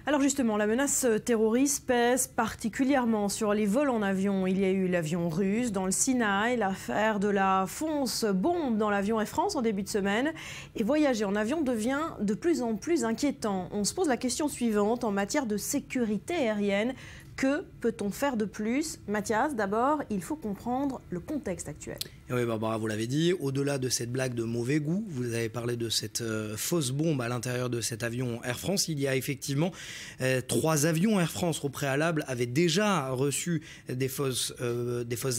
Alors justement, la menace terroriste pèse particulièrement sur les vols en avion. Il y a eu l'avion russe dans le Sinaï, l'affaire de la fonce bombe dans l'avion Air France en début de semaine. Et voyager en avion devient de plus en plus inquiétant. On se pose la question suivante en matière de sécurité aérienne. Que peut-on faire de plus? Mathias, d'abord, il faut comprendre le contexte actuel. Et oui, Barbara, vous l'avez dit, au-delà de cette blague de mauvais goût, vous avez parlé de cette fausse bombe à l'intérieur de cet avion Air France. Il y a effectivement 3 avions Air France au préalable avaient déjà reçu des fausses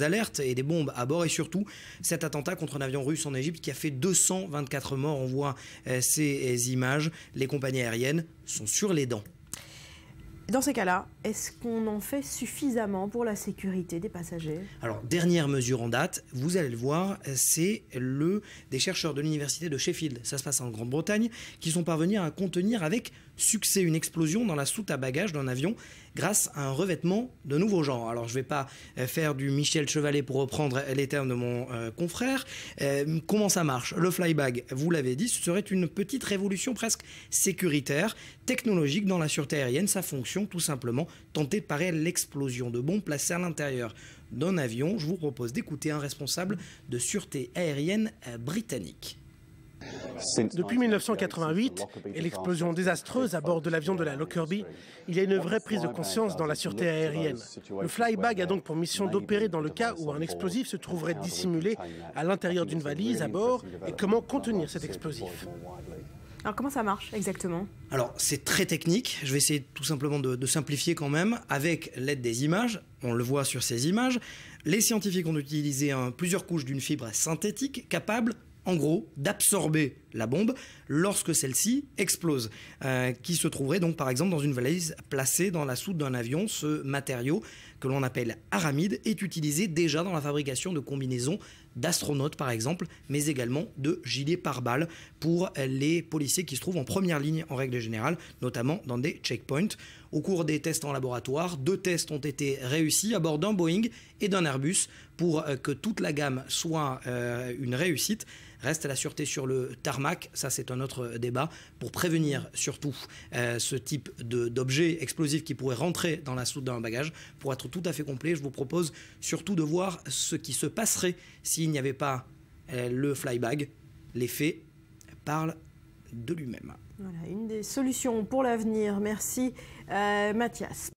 alertes et des bombes à bord. Et surtout, cet attentat contre un avion russe en Égypte qui a fait 224 morts. On voit ces images. Les compagnies aériennes sont sur les dents. Dans ces cas-là, est-ce qu'on en fait suffisamment pour la sécurité des passagers? Alors, dernière mesure en date, vous allez le voir, c'est des chercheurs de l'université de Sheffield, ça se passe en Grande-Bretagne, qui sont parvenus à contenir avec succès une explosion dans la soute à bagages d'un avion grâce à un revêtement de nouveau genre. Alors, je ne vais pas faire du Michel Chevalet pour reprendre les termes de mon confrère. Comment ça marche? Le flybag, vous l'avez dit, ce serait une petite révolution presque sécuritaire, technologique dans la sûreté aérienne. Sa fonction, tout simplement, tenter de parer l'explosion de bombes placées à l'intérieur d'un avion. Je vous propose d'écouter un responsable de sûreté aérienne britannique. Depuis 1988 et l'explosion désastreuse à bord de l'avion de la Lockerbie, il y a une vraie prise de conscience dans la sûreté aérienne. Le flybag a donc pour mission d'opérer dans le cas où un explosif se trouverait dissimulé à l'intérieur d'une valise à bord et comment contenir cet explosif. Alors comment ça marche exactement? Alors c'est très technique, je vais essayer tout simplement de simplifier quand même avec l'aide des images. On le voit sur ces images. Les scientifiques ont utilisé plusieurs couches d'une fibre synthétique capable en gros d'absorber la bombe lorsque celle-ci explose, qui se trouverait donc par exemple dans une valise placée dans la soute d'un avion. Ce matériau que l'on appelle aramide est utilisé déjà dans la fabrication de combinaisons d'astronautes par exemple, mais également de gilets pare-balles pour les policiers qui se trouvent en première ligne en règle générale, notamment dans des checkpoints. Au cours des tests en laboratoire, 2 tests ont été réussis à bord d'un Boeing et d'un Airbus pour que toute la gamme soit une réussite. Reste la sûreté sur le tarmac, ça c'est un autre débat, pour prévenir surtout ce type d'objet explosif qui pourrait rentrer dans la soute d'un bagage. Pour être tout à fait complet, je vous propose surtout de voir ce qui se passerait s'il n'y avait pas le flybag. Les faits parlent de lui-même. Voilà, une des solutions pour l'avenir. Merci Mathias.